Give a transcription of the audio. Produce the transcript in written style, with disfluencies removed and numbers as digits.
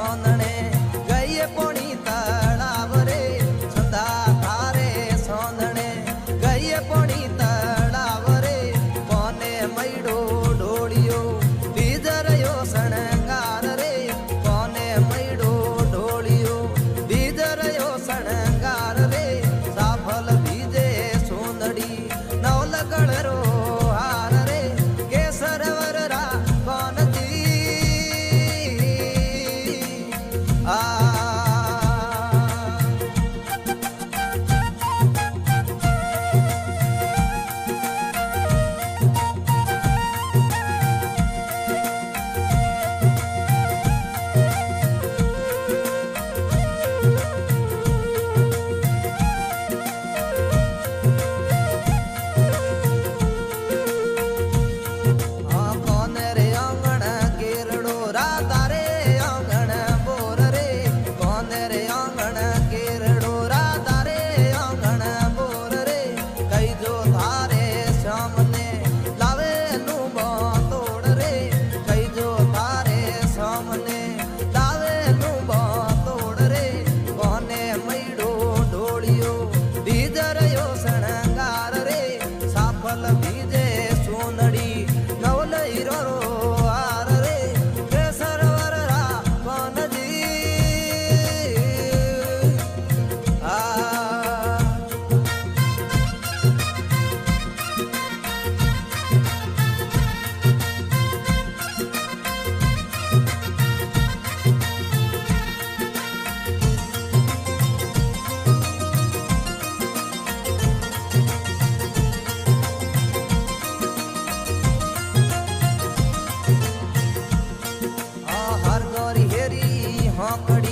સોનણે ગઈએ પોણી તળાવ રે સંધા તારે સોનણે ગઈએ પોણી તળાવ રે કોને મૈડો ઢોળિયો બીજરયો શણગાર રે કોને મૈડો ઢોળિયો બીજરયો શણગાર રે સાફલ બીજે સોનડી નવલગળરો હાર રે કેસર વરરા કોનજી બીજે સોનડી નવલ હીરો હાર રે કેસર વરરા કોનજી હર ગોરી હેરી હોકડી